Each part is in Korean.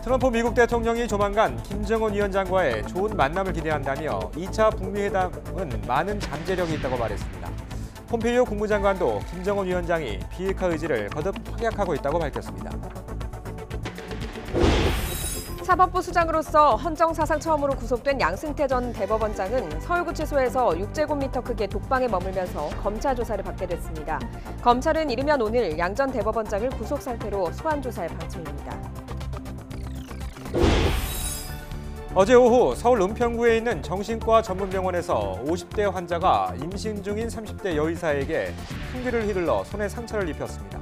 트럼프 미국 대통령이 조만간 김정은 위원장과의 좋은 만남을 기대한다며 2차 북미회담은 많은 잠재력이 있다고 말했습니다. 폼페이오 국무장관도 김정은 위원장이 비핵화 의지를 거듭 확약하고 있다고 밝혔습니다. 사법부 수장으로서 헌정사상 처음으로 구속된 양승태 전 대법원장은 서울구치소에서 6제곱미터 크기의 독방에 머물면서 검찰 조사를 받게 됐습니다. 검찰은 이르면 오늘 양 전 대법원장을 구속 상태로 소환 조사할 방침입니다. 어제 오후 서울 은평구에 있는 정신과 전문병원에서 50대 환자가 임신 중인 30대 여의사에게 흉기를 휘둘러 손에 상처를 입혔습니다.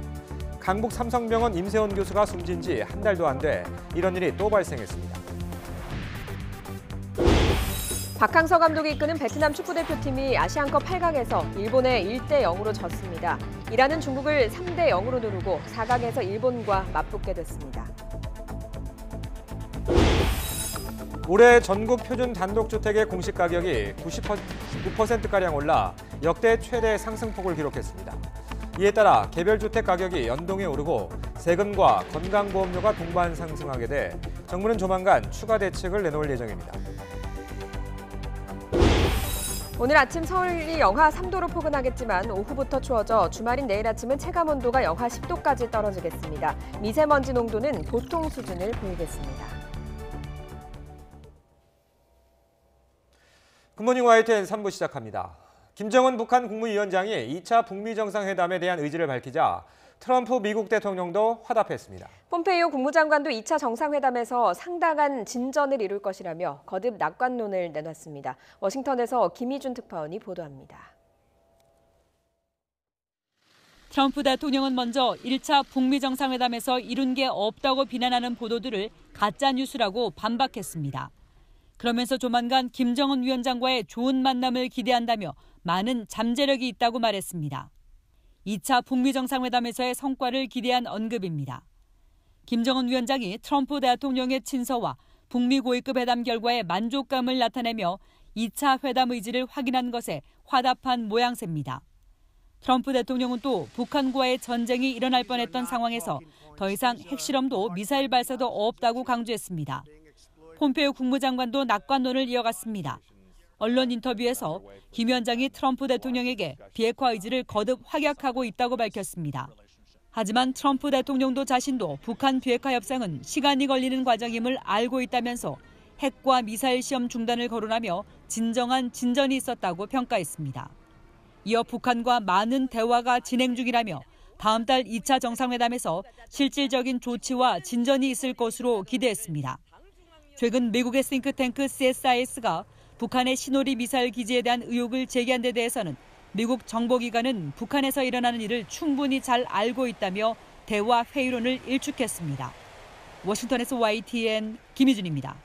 강북 삼성병원 임세원 교수가 숨진 지 한 달도 안 돼 이런 일이 또 발생했습니다. 박항서 감독이 이끄는 베트남 축구대표팀이 아시안컵 8강에서 일본에 1대0으로 졌습니다. 이라는 중국을 3대0으로 누르고 4강에서 일본과 맞붙게 됐습니다. 올해 전국 표준 단독주택의 공시가격이 99%가량 올라 역대 최대 상승폭을 기록했습니다. 이에 따라 개별주택 가격이 연동해 오르고 세금과 건강보험료가 동반 상승하게 돼 정부는 조만간 추가 대책을 내놓을 예정입니다. 오늘 아침 서울이 영하 3도로 포근하겠지만 오후부터 추워져 주말인 내일 아침은 체감온도가 영하 10도까지 떨어지겠습니다. 미세먼지 농도는 보통 수준을 보이겠습니다. 굿모닝 YTN 3부 시작합니다. 김정은 북한 국무위원장이 2차 북미 정상회담에 대한 의지를 밝히자 트럼프 미국 대통령도 화답했습니다. 폼페이오 국무장관도 2차 정상회담에서 상당한 진전을 이룰 것이라며 거듭 낙관론을 내놨습니다. 워싱턴에서 김희준 특파원이 보도합니다. 트럼프 대통령은 먼저 1차 북미 정상회담에서 이룬 게 없다고 비난하는 보도들을 가짜뉴스라고 반박했습니다. 그러면서 조만간 김정은 위원장과의 좋은 만남을 기대한다며 많은 잠재력이 있다고 말했습니다. 2차 북미 정상회담에서의 성과를 기대한 언급입니다. 김정은 위원장이 트럼프 대통령의 친서와 북미 고위급 회담 결과에 만족감을 나타내며 2차 회담 의지를 확인한 것에 화답한 모양새입니다. 트럼프 대통령은 또 북한과의 전쟁이 일어날 뻔했던 상황에서 더 이상 핵실험도 미사일 발사도 없다고 강조했습니다. 폼페이오 국무장관도 낙관론을 이어갔습니다. 언론 인터뷰에서 김 위원장이 트럼프 대통령에게 비핵화 의지를 거듭 확약하고 있다고 밝혔습니다. 하지만 트럼프 대통령도 자신도 북한 비핵화 협상은 시간이 걸리는 과정임을 알고 있다면서 핵과 미사일 시험 중단을 거론하며 진정한 진전이 있었다고 평가했습니다. 이어 북한과 많은 대화가 진행 중이라며 다음 달 2차 정상회담에서 실질적인 조치와 진전이 있을 것으로 기대했습니다. 최근 미국의 싱크탱크 CSIS가 북한의 시노리 미사일 기지에 대한 의혹을 제기한 데 대해서는 미국 정보기관은 북한에서 일어나는 일을 충분히 잘 알고 있다며 대화 회의론을 일축했습니다. 워싱턴에서 YTN 김희준입니다.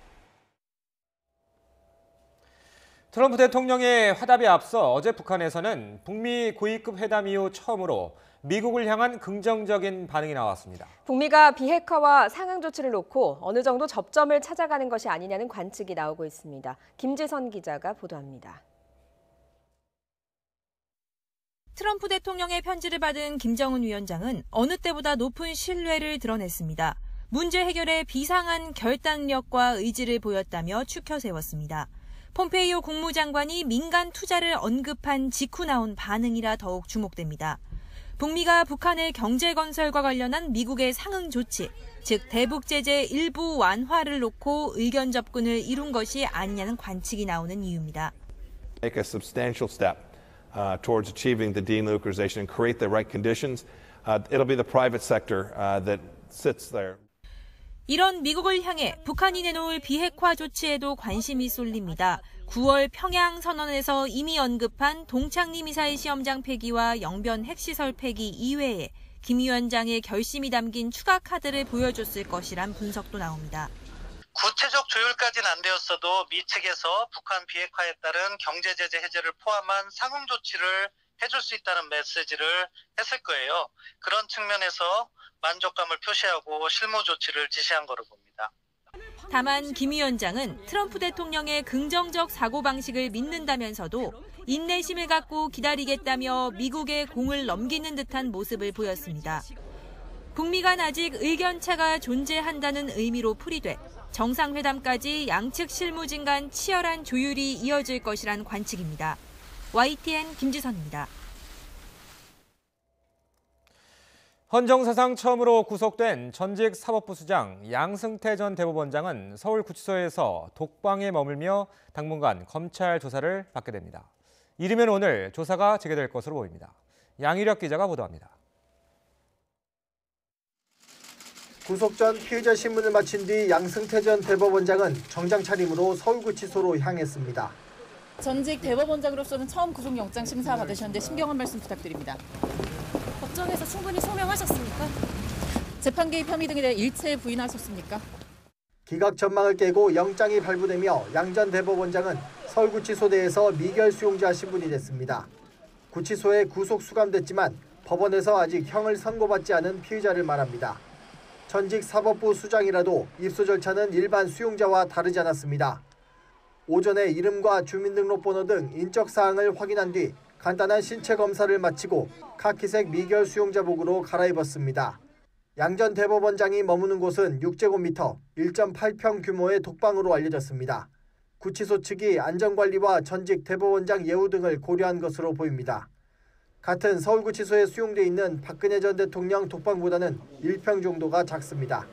트럼프 대통령의 화답에 앞서 어제 북한에서는 북미 고위급 회담 이후 처음으로 미국을 향한 긍정적인 반응이 나왔습니다. 북미가 비핵화와 상응 조치를 놓고 어느 정도 접점을 찾아가는 것이 아니냐는 관측이 나오고 있습니다. 김지선 기자가 보도합니다. 트럼프 대통령의 편지를 받은 김정은 위원장은 어느 때보다 높은 신뢰를 드러냈습니다. 문제 해결에 비상한 결단력과 의지를 보였다며 추켜 세웠습니다. 폼페이오 국무장관이 민간 투자를 언급한 직후 나온 반응이라 더욱 주목됩니다. 북미가 북한의 경제 건설과 관련한 미국의 상응 조치, 즉 대북 제재 일부 완화를 놓고 의견 접근을 이룬 것이 아니냐는 관측이 나오는 이유입니다. Make a substantial step towards achieving the denuclearization and create the right conditions. It'll be the private sector that sits there. 이런 미국을 향해 북한이 내놓을 비핵화 조치에도 관심이 쏠립니다. 9월 평양선언에서 이미 언급한 동창리 미사일 시험장 폐기와 영변 핵시설 폐기 이외에 김 위원장의 결심이 담긴 추가 카드를 보여줬을 것이란 분석도 나옵니다. 구체적 조율까지는 안 되었어도 미 측에서 북한 비핵화에 따른 경제제재 해제를 포함한 상응 조치를 해줄 수 있다는 메시지를 했을 거예요. 그런 측면에서 만족감을 표시하고 실무 조치를 지시한 거로 봅니다. 다만 김 위원장은 트럼프 대통령의 긍정적 사고방식을 믿는다면서도 인내심을 갖고 기다리겠다며 미국에 공을 넘기는 듯한 모습을 보였습니다. 북미 간 아직 의견차가 존재한다는 의미로 풀이돼 정상회담까지 양측 실무진 간 치열한 조율이 이어질 것이란 관측입니다. YTN 김지선입니다. 헌정사상 처음으로 구속된 전직 사법부 수장 양승태 전 대법원장은 서울구치소에서 독방에 머물며 당분간 검찰 조사를 받게 됩니다. 이르면 오늘 조사가 재개될 것으로 보입니다. 양희력 기자가 보도합니다. 구속 전 피의자 신문을 마친 뒤 양승태 전 대법원장은 정장 차림으로 서울구치소로 향했습니다. 전직 대법원장으로서는 처음 구속영장 심사 받으셨는데 심경한 말씀 부탁드립니다. 법정에서 충분히 소명하셨습니까? 재판 개입 혐의 등에 대해 일체 부인하셨습니까? 기각 전망을 깨고 영장이 발부되며 양 전 대법원장은 서울구치소 내에서 미결 수용자 신분이 됐습니다. 구치소에 구속 수감됐지만 법원에서 아직 형을 선고받지 않은 피의자를 말합니다. 전직 사법부 수장이라도 입소 절차는 일반 수용자와 다르지 않았습니다. 오전에 이름과 주민등록번호 등 인적 사항을 확인한 뒤 간단한 신체 검사를 마치고 카키색 미결 수용자복으로 갈아입었습니다. 양 전 대법원장이 머무는 곳은 6제곱미터 1.8평 규모의 독방으로 알려졌습니다. 구치소 측이 안전관리와 전직 대법원장 예우 등을 고려한 것으로 보입니다. 같은 서울구치소에 수용돼 있는 박근혜 전 대통령 독방보다는 1평 정도가 작습니다.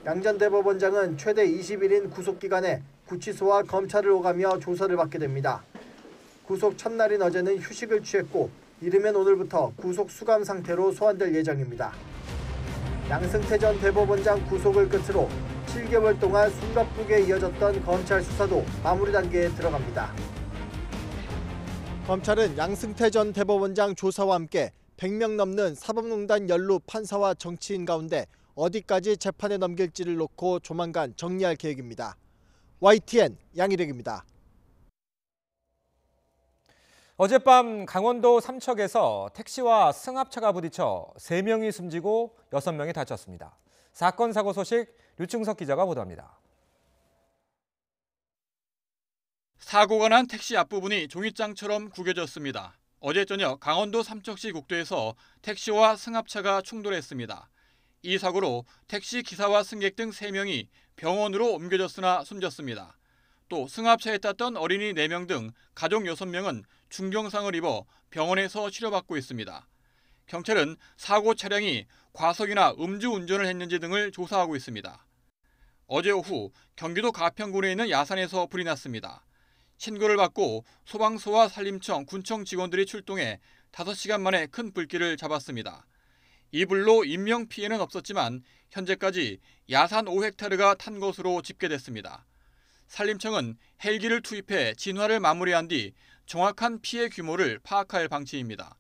양 전 대법원장은 최대 20일인 구속기간에 구치소와 검찰을 오가며 조사를 받게 됩니다. 구속 첫날인 어제는 휴식을 취했고 이르면 오늘부터 구속 수감 상태로 소환될 예정입니다. 양승태 전 대법원장 구속을 끝으로 7개월 동안 숨가쁘게 이어졌던 검찰 수사도 마무리 단계에 들어갑니다. 검찰은 양승태 전 대법원장 조사와 함께 100명 넘는 사법농단 연루 판사와 정치인 가운데 어디까지 재판에 넘길지를 놓고 조만간 정리할 계획입니다. YTN 양희력입니다. 어젯밤 강원도 삼척에서 택시와 승합차가 부딪혀 3명이 숨지고 6명이 다쳤습니다. 사건 사고 소식 류충석 기자가 보도합니다. 사고가 난 택시 앞부분이 종잇장처럼 구겨졌습니다. 어제 저녁 강원도 삼척시 국도에서 택시와 승합차가 충돌했습니다. 이 사고로 택시 기사와 승객 등 3명이 병원으로 옮겨졌으나 숨졌습니다. 또 승합차에 탔던 어린이 4명 등 가족 6명은 중경상을 입어 병원에서 치료받고 있습니다. 경찰은 사고 차량이 과속이나 음주운전을 했는지 등을 조사하고 있습니다. 어제 오후 경기도 가평군에 있는 야산에서 불이 났습니다. 신고를 받고 소방서와 산림청, 군청 직원들이 출동해 5시간 만에 큰 불길을 잡았습니다. 이 불로 인명피해는 없었지만 현재까지 야산 5헥타르가 탄 것으로 집계됐습니다. 산림청은 헬기를 투입해 진화를 마무리한 뒤 정확한 피해 규모를 파악할 방침입니다.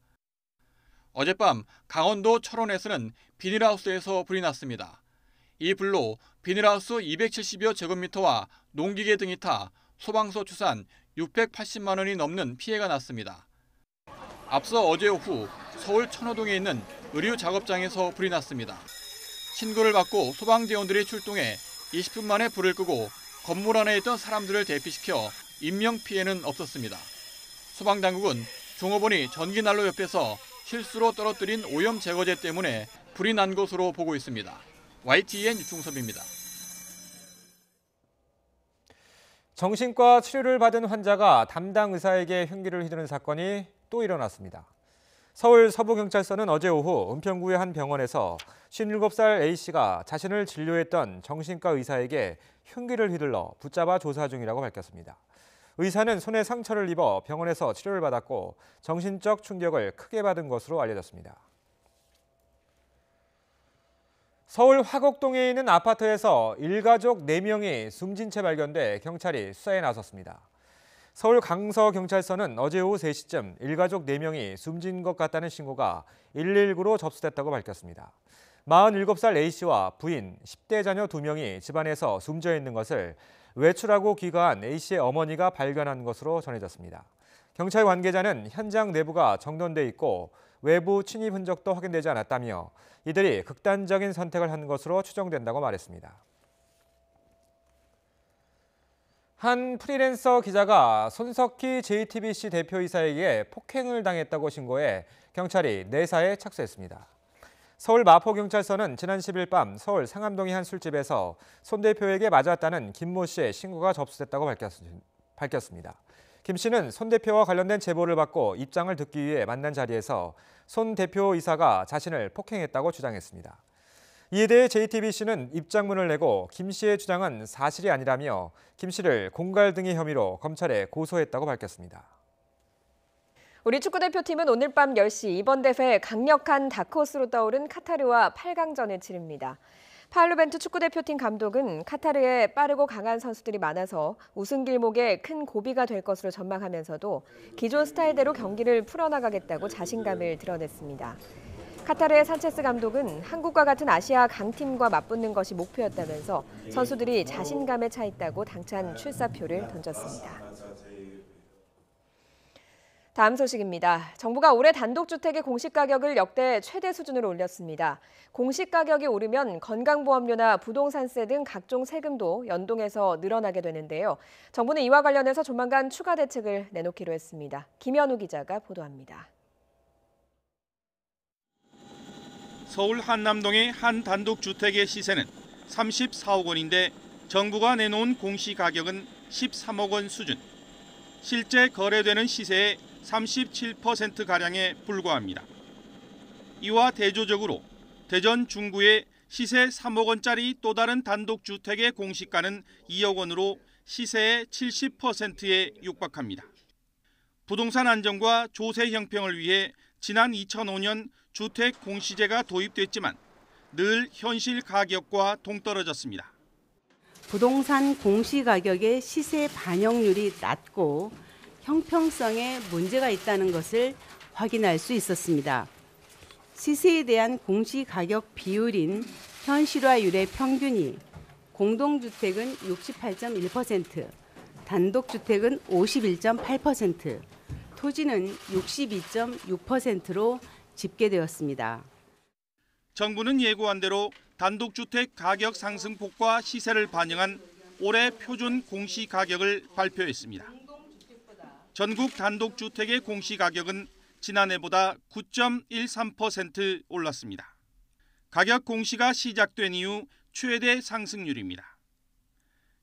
어젯밤 강원도 철원에서는 비닐하우스에서 불이 났습니다. 이 불로 비닐하우스 270여 제곱미터와 농기계 등이 타 소방서 추산 680만 원이 넘는 피해가 났습니다. 앞서 어제 오후 서울 천호동에 있는 의류 작업장에서 불이 났습니다. 신고를 받고 소방대원들이 출동해 20분 만에 불을 끄고 건물 안에 있던 사람들을 대피시켜 인명피해는 없었습니다. 소방당국은 종업원이 전기난로 옆에서 실수로 떨어뜨린 오염 제거제 때문에 불이 난 것으로 보고 있습니다. YTN 유충섭입니다. 정신과 치료를 받은 환자가 담당 의사에게 흉기를 휘두른 사건이 또 일어났습니다. 서울 서부경찰서는 어제 오후 은평구의 한 병원에서 57살 A씨가 자신을 진료했던 정신과 의사에게 흉기를 휘둘러 붙잡아 조사 중이라고 밝혔습니다. 의사는 손에 상처를 입어 병원에서 치료를 받았고 정신적 충격을 크게 받은 것으로 알려졌습니다. 서울 화곡동에 있는 아파트에서 일가족 4명이 숨진 채 발견돼 경찰이 수사에 나섰습니다. 서울 강서경찰서는 어제 오후 3시쯤 일가족 4명이 숨진 것 같다는 신고가 119로 접수됐다고 밝혔습니다. 47살 A씨와 부인, 10대 자녀 2명이 집안에서 숨져 있는 것을 외출하고 귀가한 A씨의 어머니가 발견한 것으로 전해졌습니다. 경찰 관계자는 현장 내부가 정돈돼 있고 외부 침입 흔적도 확인되지 않았다며 이들이 극단적인 선택을 한 것으로 추정된다고 말했습니다. 한 프리랜서 기자가 손석희 JTBC 대표이사에게 폭행을 당했다고 신고해 경찰이 내사에 착수했습니다. 서울 마포경찰서는 지난 10일 밤 서울 상암동의 한 술집에서 손 대표에게 맞았다는 김모 씨의 신고가 접수됐다고 밝혔습니다. 김 씨는 손 대표와 관련된 제보를 받고 입장을 듣기 위해 만난 자리에서 손 대표 이사가 자신을 폭행했다고 주장했습니다. 이에 대해 JTBC는 입장문을 내고 김 씨의 주장은 사실이 아니라며 김 씨를 공갈 등의 혐의로 검찰에 고소했다고 밝혔습니다. 우리 축구대표팀은 오늘 밤 10시 이번 대회 강력한 다크호스로 떠오른 카타르와 8강전을 치릅니다. 파알루벤투 축구대표팀 감독은 카타르에 빠르고 강한 선수들이 많아서 우승 길목에 큰 고비가 될 것으로 전망하면서도 기존 스타일대로 경기를 풀어나가겠다고 자신감을 드러냈습니다. 카타르의 산체스 감독은 한국과 같은 아시아 강팀과 맞붙는 것이 목표였다면서 선수들이 자신감에 차 있다고 당찬 출사표를 던졌습니다. 다음 소식입니다. 정부가 올해 단독주택의 공시가격을 역대 최대 수준으로 올렸습니다. 공시가격이 오르면 건강보험료나 부동산세 등 각종 세금도 연동해서 늘어나게 되는데요. 정부는 이와 관련해서 조만간 추가 대책을 내놓기로 했습니다. 김현우 기자가 보도합니다. 서울 한남동의 한 단독주택의 시세는 34억 원인데 정부가 내놓은 공시가격은 13억 원 수준. 실제 거래되는 시세의 37%가량에 불과합니다. 이와 대조적으로 대전 중구의 시세 3억 원짜리 또 다른 단독주택의 공시가는 2억 원으로 시세의 70%에 육박합니다. 부동산 안정과 조세 형평을 위해 지난 2005년 주택 공시제가 도입됐지만 늘 현실 가격과 동떨어졌습니다. 부동산 공시가격의 시세 반영률이 낮고 형평성에 문제가 있다는 것을 확인할 수 있었습니다. 시세에 대한 공시가격 비율인 현실화율의 평균이 공동주택은 68.1%, 단독주택은 51.8%, 토지는 62.6%로 집계되었습니다. 정부는 예고한 대로 단독주택 가격 상승폭과 시세를 반영한 올해 표준 공시가격을 발표했습니다. 전국 단독주택의 공시가격은 지난해보다 9.13% 올랐습니다. 가격 공시가 시작된 이후 최대 상승률입니다.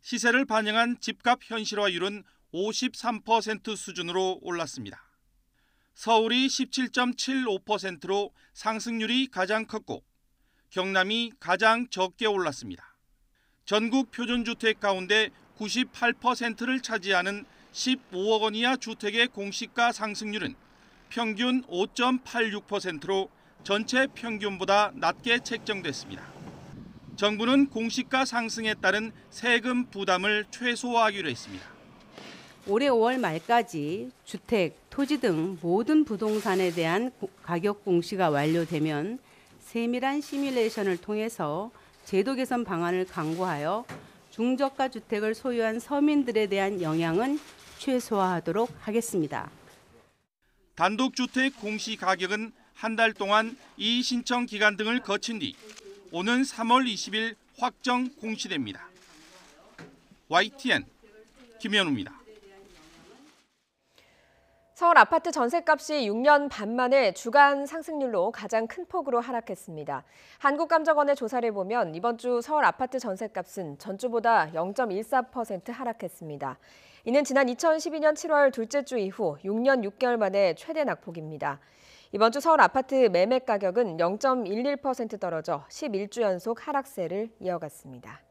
시세를 반영한 집값 현실화율은 53% 수준으로 올랐습니다. 서울이 17.75%로 상승률이 가장 컸고 경남이 가장 적게 올랐습니다. 전국 표준주택 가운데 98%를 차지하는 15억 원 이하 주택의 공시가 상승률은 평균 5.86%로 전체 평균보다 낮게 책정됐습니다. 정부는 공시가 상승에 따른 세금 부담을 최소화하기로 했습니다. 올해 5월 말까지 주택, 토지 등 모든 부동산에 대한 가격 공시가 완료되면 세밀한 시뮬레이션을 통해서 제도 개선 방안을 강구하여 중저가 주택을 소유한 서민들에 대한 영향은 최소화하도록 하겠습니다. 단독주택 공시가격은 한 달 동안 이의신청 기간 등을 거친 뒤 오는 3월 20일 확정 공시됩니다. YTN 김현우입니다. 서울 아파트 전셋값이 6년 반 만에 주간 상승률로 가장 큰 폭으로 하락했습니다. 한국감정원의 조사를 보면 이번 주 서울 아파트 전셋값은 전주보다 0.14% 하락했습니다. 이는 지난 2012년 7월 둘째 주 이후 6년 6개월 만에 최대 낙폭입니다. 이번 주 서울 아파트 매매 가격은 0.11% 떨어져 11주 연속 하락세를 이어갔습니다.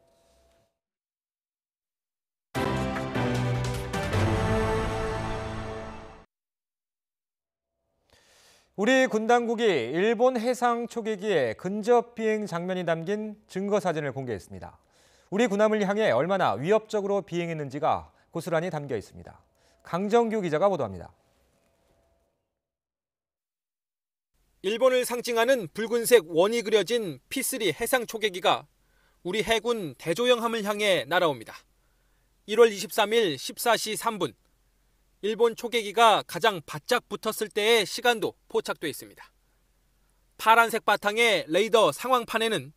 우리 군 당국이 일본 해상 초계기의 근접 비행 장면이 담긴 증거 사진을 공개했습니다. 우리 군함을 향해 얼마나 위협적으로 비행했는지가 고스란히 담겨 있습니다. 강정규 기자가 보도합니다. 일본을 상징하는 붉은색 원이 그려진 P3 해상 초계기가 우리 해군 대조영함을 향해 날아옵니다. 1월 23일 14시 3분. 일본 초계기가 가장 바짝 붙었을 때의 시간도 포착돼 있습니다. 파란색 바탕의 레이더 상황판에는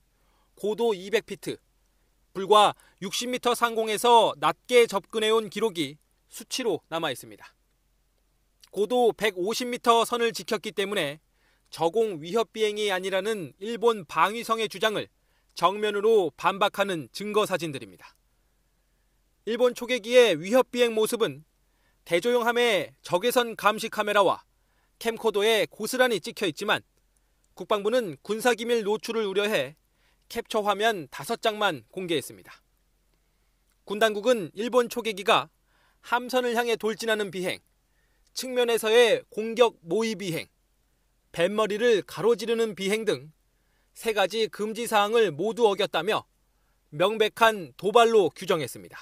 고도 200피트, 불과 60m 상공에서 낮게 접근해온 기록이 수치로 남아 있습니다. 고도 150m 선을 지켰기 때문에 저공 위협 비행이 아니라는 일본 방위성의 주장을 정면으로 반박하는 증거 사진들입니다. 일본 초계기의 위협 비행 모습은 대조영 함의 적외선 감시 카메라와 캠코더에 고스란히 찍혀 있지만 국방부는 군사기밀 노출을 우려해 캡처 화면 5장만 공개했습니다. 군 당국은 일본 초계기가 함선을 향해 돌진하는 비행, 측면에서의 공격 모의 비행, 뱃머리를 가로지르는 비행 등 3가지 금지 사항을 모두 어겼다며 명백한 도발로 규정했습니다.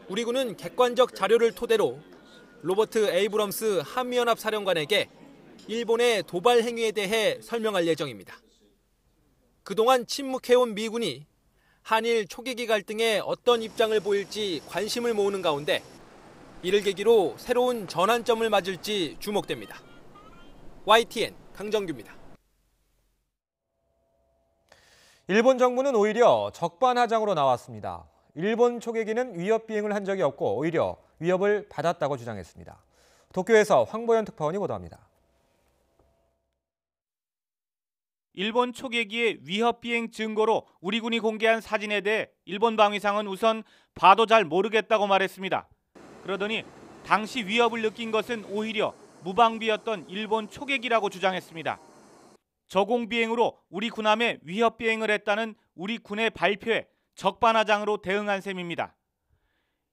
우리 군은 객관적 자료를 토대로 로버트 에이브럼스 한미연합 사령관에게 일본의 도발 행위에 대해 설명할 예정입니다. 그동안 침묵해온 미군이 한일 초계기 갈등에 어떤 입장을 보일지 관심을 모으는 가운데 이를 계기로 새로운 전환점을 맞을지 주목됩니다. YTN 강정규입니다. 일본 정부는 오히려 적반하장으로 나왔습니다. 일본 초계기는 위협 비행을 한 적이 없고 오히려 위협을 받았다고 주장했습니다. 도쿄에서 황보현 특파원이 보도합니다. 일본 초계기의 위협 비행 증거로 우리 군이 공개한 사진에 대해 일본 방위상은 우선 봐도 잘 모르겠다고 말했습니다. 그러더니 당시 위협을 느낀 것은 오히려 무방비였던 일본 초계기라고 주장했습니다. 저공 비행으로 우리 군함에 위협 비행을 했다는 우리 군의 발표에 적반하장으로 대응한 셈입니다.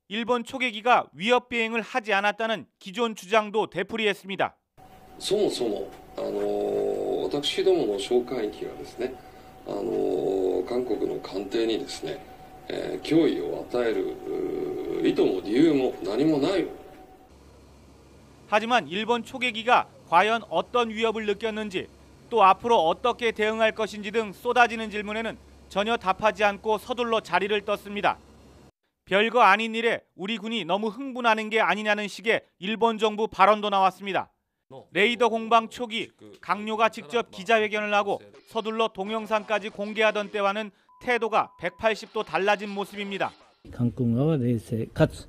일본 초계기가 위협 비행을 하지 않았다는 기존 주장도 되풀이했습니다. そもそも私どもの哨戒機がですね、韓国の艦艇にですね、脅威を与える意図も理由も何もない。 하지만 일본 초계기가 과연 어떤 위협을 느꼈는지 또 앞으로 어떻게 대응할 것인지 등 쏟아지는 질문에는 전혀 답하지 않고 서둘러 자리를 떴습니다. 별거 아닌 일에 우리 군이 너무 흥분하는 게 아니냐는 식의 일본 정부 발언도 나왔습니다. 레이더 공방 초기 강요가 직접 기자회견을 하고 서둘러 동영상까지 공개하던 때와는 태도가 180도 달라진 모습입니다. 韓国側は冷静かつ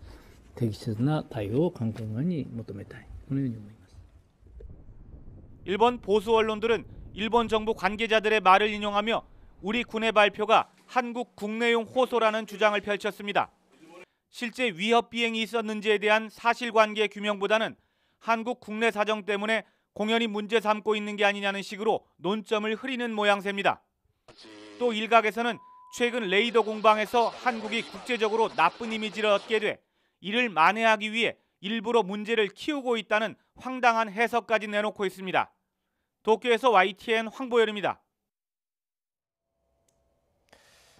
適切な対応を韓国側に求めたい。このように思います。 일본 보수 언론들은 일본 정부 관계자들의 말을 인용하며 우리 군의 발표가 한국 국내용 호소라는 주장을 펼쳤습니다. 실제 위협 비행이 있었는지에 대한 사실관계 규명보다는 한국 국내 사정 때문에 공연히 문제 삼고 있는 게 아니냐는 식으로 논점을 흐리는 모양새입니다. 또 일각에서는 최근 레이더 공방에서 한국이 국제적으로 나쁜 이미지를 얻게 돼 이를 만회하기 위해 일부러 문제를 키우고 있다는 황당한 해석까지 내놓고 있습니다. 도쿄에서 YTN 황보열입니다.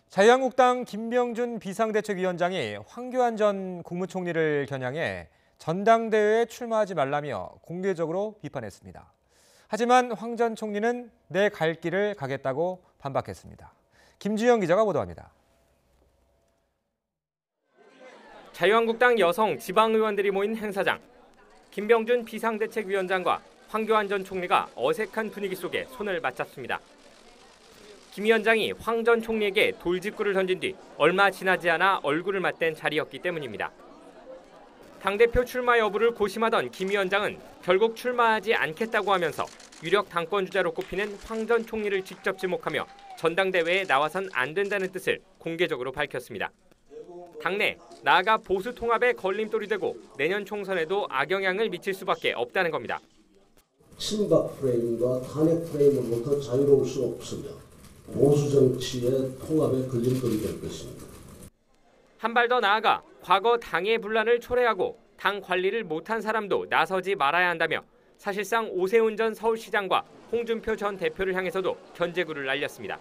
자유한국당 김병준 비상대책위원장이 황교안 전 국무총리를 겨냥해 전당대회에 출마하지 말라며 공개적으로 비판했습니다. 하지만 황 전 총리는 내 갈 길을 가겠다고 반박했습니다. 김주영 기자가 보도합니다. 자유한국당 여성 지방의원들이 모인 행사장. 김병준 비상대책위원장과 황교안 전 총리가 어색한 분위기 속에 손을 맞잡습니다. 김 위원장이 황 전 총리에게 돌직구를 던진 뒤 얼마 지나지 않아 얼굴을 맞댄 자리였기 때문입니다. 당대표 출마 여부를 고심하던 김 위원장은 결국 출마하지 않겠다고 하면서 유력 당권주자로 꼽히는 황 전 총리를 직접 지목하며 전당대회에 나와선 안 된다는 뜻을 공개적으로 밝혔습니다. 당내, 나아가 보수 통합에 걸림돌이 되고 내년 총선에도 악영향을 미칠 수밖에 없다는 겁니다. 친박 프레임과 탄핵 프레임으로부터 자유로울 수 없으며 보수 정치의 통합에 걸림돌이 될 것입니다. 한 발 더 나아가 과거 당의 분란을 초래하고 당 관리를 못한 사람도 나서지 말아야 한다며 사실상 오세훈 전 서울시장과 홍준표 전 대표를 향해서도 견제구를 날렸습니다.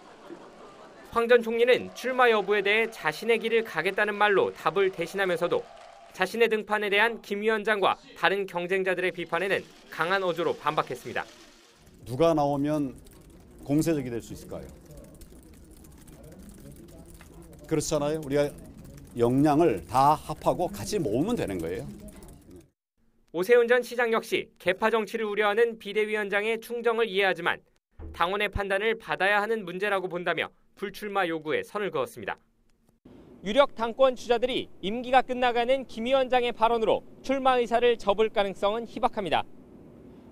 황 전 총리는 출마 여부에 대해 자신의 길을 가겠다는 말로 답을 대신하면서도 자신의 등판에 대한 김 위원장과 다른 경쟁자들의 비판에는 강한 어조로 반박했습니다. 누가 나오면 공세적이 될 수 있을까요? 그렇잖아요. 우리가 역량을 다 합하고 같이 모으면 되는 거예요. 오세훈 전 시장 역시 계파 정치를 우려하는 비대위원장의 충정을 이해하지만 당원의 판단을 받아야 하는 문제라고 본다며 불출마 요구에 선을 그었습니다. 유력 당권 주자들이 임기가 끝나가는 김 위원장의 발언으로 출마 의사를 접을 가능성은 희박합니다.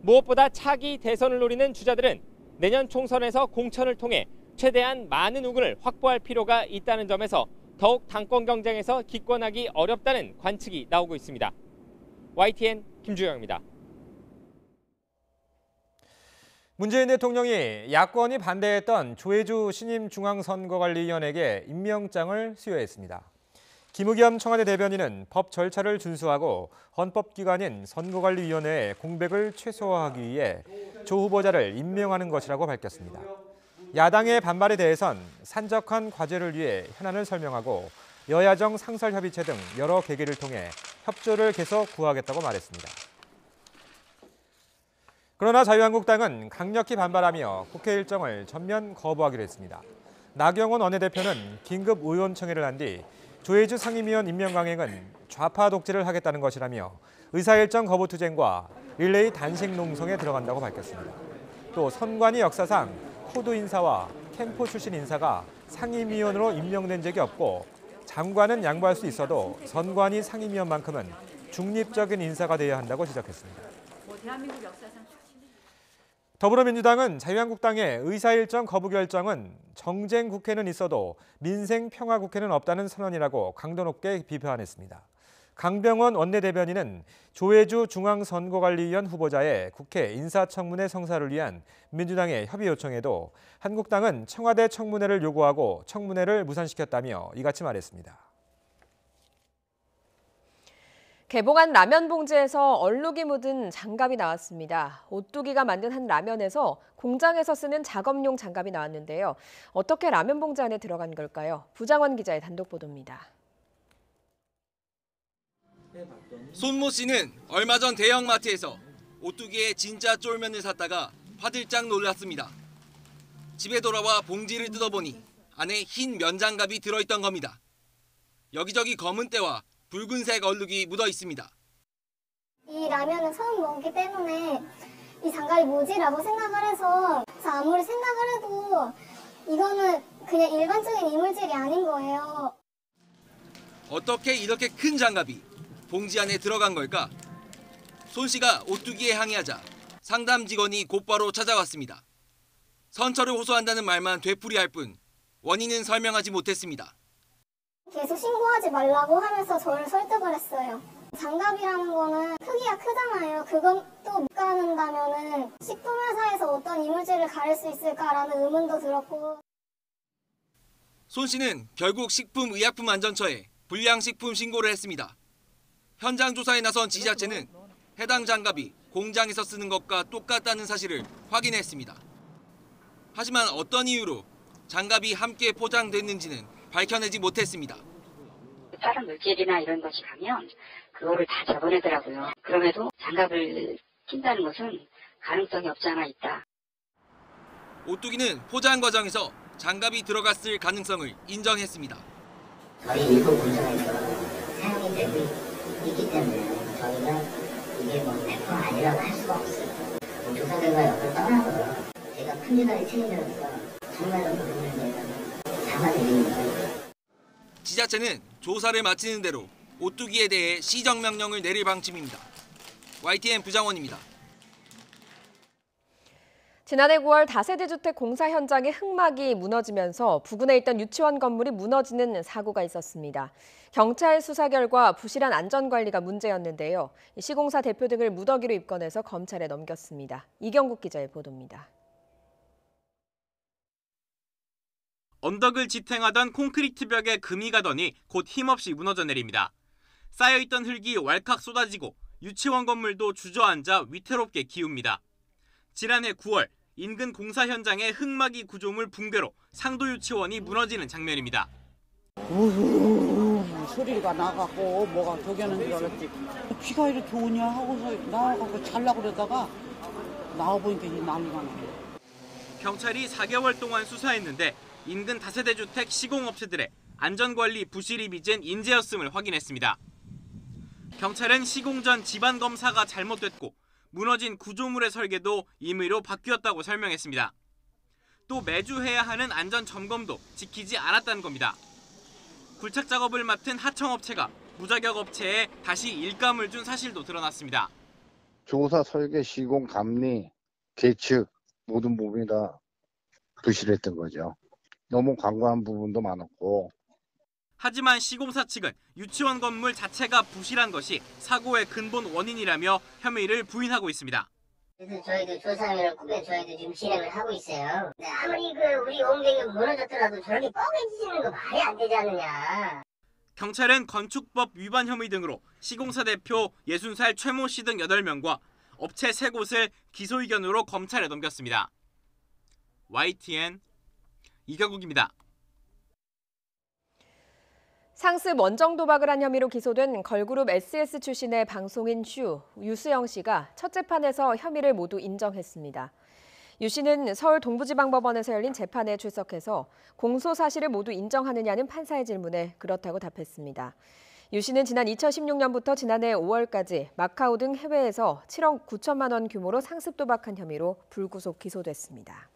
무엇보다 차기 대선을 노리는 주자들은 내년 총선에서 공천을 통해 최대한 많은 우군을 확보할 필요가 있다는 점에서 더욱 당권 경쟁에서 기권하기 어렵다는 관측이 나오고 있습니다. YTN 김주영입니다. 문재인 대통령이 야권이 반대했던 조혜주 신임중앙선거관리위원회에게 임명장을 수여했습니다. 김의겸 청와대 대변인은 법 절차를 준수하고 헌법기관인 선거관리위원회의 공백을 최소화하기 위해 조 후보자를 임명하는 것이라고 밝혔습니다. 야당의 반발에 대해선 산적한 과제를 위해 현안을 설명하고 여야정 상설협의체 등 여러 계기를 통해 협조를 계속 구하겠다고 말했습니다. 그러나 자유한국당은 강력히 반발하며 국회 일정을 전면 거부하기로 했습니다. 나경원 원내대표는 긴급 의원청회를 한 뒤 조혜주 상임위원 임명 강행은 좌파 독재를 하겠다는 것이라며 의사일정 거부 투쟁과 릴레이 단식 농성에 들어간다고 밝혔습니다. 또 선관위 역사상 코드 인사와 캠프 출신 인사가 상임위원으로 임명된 적이 없고 장관은 양보할 수 있어도 선관위 상임위원만큼은 중립적인 인사가 되어야 한다고 지적했습니다. 대한민국 역사상 더불어민주당은 자유한국당의 의사일정 거부 결정은 정쟁 국회는 있어도 민생 평화 국회는 없다는 선언이라고 강도 높게 비판했습니다. 강병원 원내대변인은 조혜주 중앙선거관리위원 후보자의 국회 인사청문회 성사를 위한 민주당의 협의 요청에도 한국당은 청와대 청문회를 요구하고 청문회를 무산시켰다며 이같이 말했습니다. 개봉한 라면 봉지에서 얼룩이 묻은 장갑이 나왔습니다. 오뚜기가 만든 한 라면에서 공장에서 쓰는 작업용 장갑이 나왔는데요. 어떻게 라면 봉지 안에 들어간 걸까요? 부장원 기자의 단독 보도입니다. 손모 씨는 얼마 전 대형마트에서 오뚜기의 진짜 쫄면을 샀다가 화들짝 놀랐습니다. 집에 돌아와 봉지를 뜯어보니 안에 흰 면장갑이 들어있던 겁니다. 여기저기 검은 때와 붉은색 얼룩이 묻어 있습니다. 이 라면을 처음 먹기 때문에 이 장갑이 뭐지라고 생각을 해서 아무리 생각을 해도 이거는 그냥 일반적인 이물질이 아닌 거예요. 어떻게 이렇게 큰 장갑이 봉지 안에 들어간 걸까? 손 씨가 오뚜기에 항의하자 상담 직원이 곧바로 찾아왔습니다. 선처를 호소한다는 말만 되풀이할 뿐 원인은 설명하지 못했습니다. 계속 신고하지 말라고 하면서 저를 설득을 했어요. 장갑이라는 거는 크기가 크잖아요. 그건 또 못 가는다면은 식품회사에서 어떤 이물질을 가릴 수 있을까라는 의문도 들었고. 손 씨는 결국 식품의약품안전처에 불량식품 신고를 했습니다. 현장 조사에 나선 지자체는 해당 장갑이 공장에서 쓰는 것과 똑같다는 사실을 확인했습니다. 하지만 어떤 이유로 장갑이 함께 포장됐는지는 밝혀내지 못했습니다. 다른 물질이나 이런 것이 가면 그거를 다 적어내더라고요. 그럼에도 장갑을 낀다는 것은 가능성이 없지 않아 있다. 오뚜기는 포장 과정에서 장갑이 들어갔을 가능성을 인정했습니다. 저희 일본 공장에서 사용이 되고 있기 때문에 저희는 이게 100% 아니라고 할 수가 없어요. 조사 결과 여부를 떠나서 제가 큰일을 책임져서 정말로 모르는 데는 사과드립니다. 지자체는 조사를 마치는 대로 오뚜기에 대해 시정명령을 내릴 방침입니다. YTN 부장원입니다. 지난해 9월 다세대 주택 공사 현장의 흙막이 무너지면서 부근에 있던 유치원 건물이 무너지는 사고가 있었습니다. 경찰 수사 결과 부실한 안전관리가 문제였는데요. 시공사 대표 등을 무더기로 입건해서 검찰에 넘겼습니다. 이경국 기자의 보도입니다. 언덕을 지탱하던 콘크리트 벽에 금이 가더니 곧 힘없이 무너져 내립니다. 쌓여있던 흙이 왈칵 쏟아지고 유치원 건물도 주저앉아 위태롭게 기웁니다. 지난해 9월 인근 공사 현장의 흙막이 구조물 붕괴로 상도 유치원이 무너지는 장면입니다. 소리가 나갖고 뭐가 독여는 줄 알았지. 비가 이렇게 오냐 하고서 나와갖고 잘라고 그러다가 나와보니까 이 난리가 나요. 경찰이 4개월 동안 수사했는데 인근 다세대 주택 시공업체들의 안전관리 부실이 빚은 인재였음을 확인했습니다. 경찰은 시공 전 집안 검사가 잘못됐고 무너진 구조물의 설계도 임의로 바뀌었다고 설명했습니다. 또 매주 해야 하는 안전 점검도 지키지 않았다는 겁니다. 굴착 작업을 맡은 하청업체가 무자격 업체에 다시 일감을 준 사실도 드러났습니다. 조사, 설계, 시공, 감리, 계측 모든 부분이 다 부실했던 거죠. 너무 광고한 부분도 많았고. 하지만 시공사 측은 유치원 건물 자체가 부실한 것이 사고의 근본 원인이라며 혐의를 부인하고 있습니다. 그래서 저희도 조사를 꾸며 저희도 지금 진행을 하고 있어요. 근데 아무리 우리 옹벽이 무너졌더라도 저렇게 뻐개지는 거 말이 안 되지 않느냐. 경찰은 건축법 위반 혐의 등으로 시공사 대표 60살 최모 씨 등 8명과 업체 3곳을 기소 의견으로 검찰에 넘겼습니다. YTN 이경국입니다. 상습 원정 도박을 한 혐의로 기소된 걸그룹 SS 출신의 방송인 유수영 씨가 첫 재판에서 혐의를 모두 인정했습니다. 유 씨는 서울 동부지방법원에서 열린 재판에 출석해서 공소 사실을 모두 인정하느냐는 판사의 질문에 그렇다고 답했습니다. 유 씨는 지난 2016년부터 지난해 5월까지 마카오 등 해외에서 7억 9천만 원 규모로 상습 도박한 혐의로 불구속 기소됐습니다.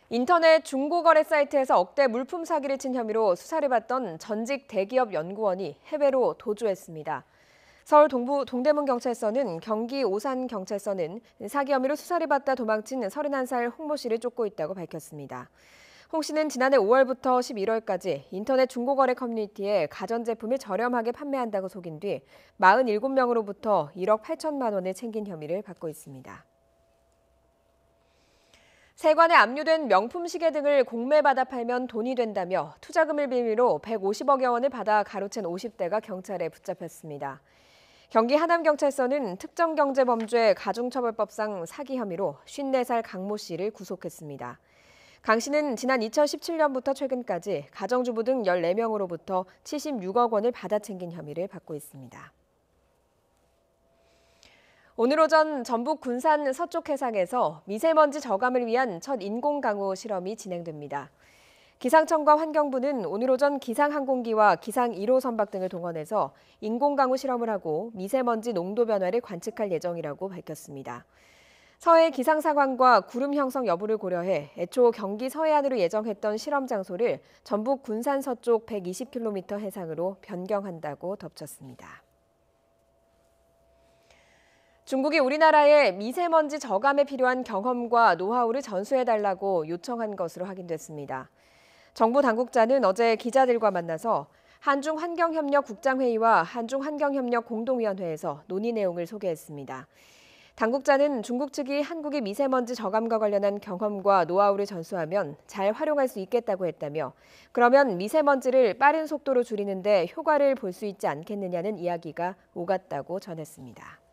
인터넷 중고거래 사이트에서 억대 물품 사기를 친 혐의로 수사를 받던 전직 대기업 연구원이 해외로 도주했습니다. 서울 동대문경찰서는 경기 오산경찰서는 사기 혐의로 수사를 받다 도망친 31살 홍모 씨를 쫓고 있다고 밝혔습니다. 홍 씨는 지난해 5월부터 11월까지 인터넷 중고거래 커뮤니티에 가전제품을 저렴하게 판매한다고 속인 뒤 47명으로부터 1억 8천만 원을 챙긴 혐의를 받고 있습니다. 세관에 압류된 명품 시계 등을 공매받아 팔면 돈이 된다며 투자금을 빌미로 150억여 원을 받아 가로챈 50대가 경찰에 붙잡혔습니다. 경기 하남경찰서는 특정경제범죄 가중처벌법상 사기 혐의로 54살 강모 씨를 구속했습니다. 강 씨는 지난 2017년부터 최근까지 가정주부 등 14명으로부터 76억 원을 받아 챙긴 혐의를 받고 있습니다. 오늘 오전 전북 군산 서쪽 해상에서 미세먼지 저감을 위한 첫 인공강우 실험이 진행됩니다. 기상청과 환경부는 오늘 오전 기상항공기와 기상 1호 선박 등을 동원해서 인공강우 실험을 하고 미세먼지 농도 변화를 관측할 예정이라고 밝혔습니다. 서해 기상 상황과 구름 형성 여부를 고려해 애초 경기 서해안으로 예정했던 실험 장소를 전북 군산 서쪽 120km 해상으로 변경한다고 덧붙였습니다. 중국이 우리나라에 미세먼지 저감에 필요한 경험과 노하우를 전수해달라고 요청한 것으로 확인됐습니다. 정부 당국자는 어제 기자들과 만나서 한중환경협력 국장회의와 한중환경협력 공동위원회에서 논의 내용을 소개했습니다. 당국자는 중국 측이 한국의 미세먼지 저감과 관련한 경험과 노하우를 전수하면 잘 활용할 수 있겠다고 했다며 그러면 미세먼지를 빠른 속도로 줄이는 데 효과를 볼 수 있지 않겠느냐는 이야기가 오갔다고 전했습니다.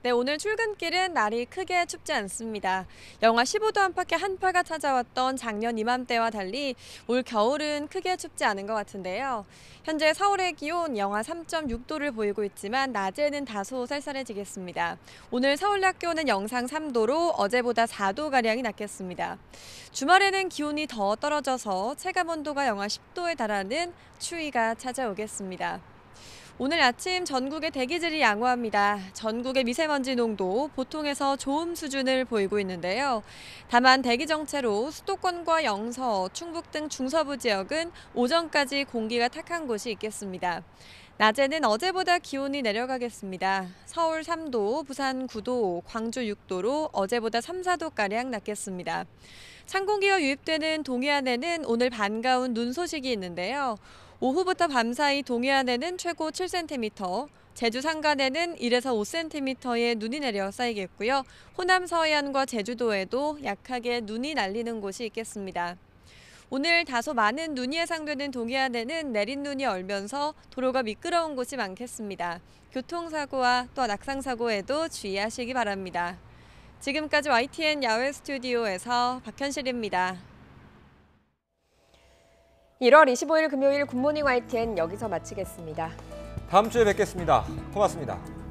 네, 오늘 출근길은 날이 크게 춥지 않습니다. 영하 15도 안팎의 한파가 찾아왔던 작년 이맘때와 달리 올 겨울은 크게 춥지 않은 것 같은데요. 현재 서울의 기온 영하 3.6도를 보이고 있지만 낮에는 다소 쌀쌀해지겠습니다. 오늘 서울 낮 기온은 영상 3도로 어제보다 4도가량이 낮겠습니다. 주말에는 기온이 더 떨어져서 체감온도가 영하 10도에 달하는 추위가 찾아오겠습니다. 오늘 아침 전국의 대기질이 양호합니다. 전국의 미세먼지 농도 보통에서 좋음 수준을 보이고 있는데요. 다만 대기 정체로 수도권과 영서, 충북 등 중서부 지역은 오전까지 공기가 탁한 곳이 있겠습니다. 낮에는 어제보다 기온이 내려가겠습니다. 서울 3도, 부산 9도, 광주 6도로 어제보다 3, 4도가량 낮겠습니다. 찬 공기가 유입되는 동해안에는 오늘 반가운 눈 소식이 있는데요. 오후부터 밤 사이 동해안에는 최고 7cm, 제주 산간에는 1에서 5cm의 눈이 내려 쌓이겠고요. 호남 서해안과 제주도에도 약하게 눈이 날리는 곳이 있겠습니다. 오늘 다소 많은 눈이 예상되는 동해안에는 내린 눈이 얼면서 도로가 미끄러운 곳이 많겠습니다. 교통사고와 또 낙상사고에도 주의하시기 바랍니다. 지금까지 YTN 야외 스튜디오에서 박현실입니다. 1월 25일 금요일 굿모닝 YTN 여기서 마치겠습니다. 다음 주에 뵙겠습니다. 고맙습니다.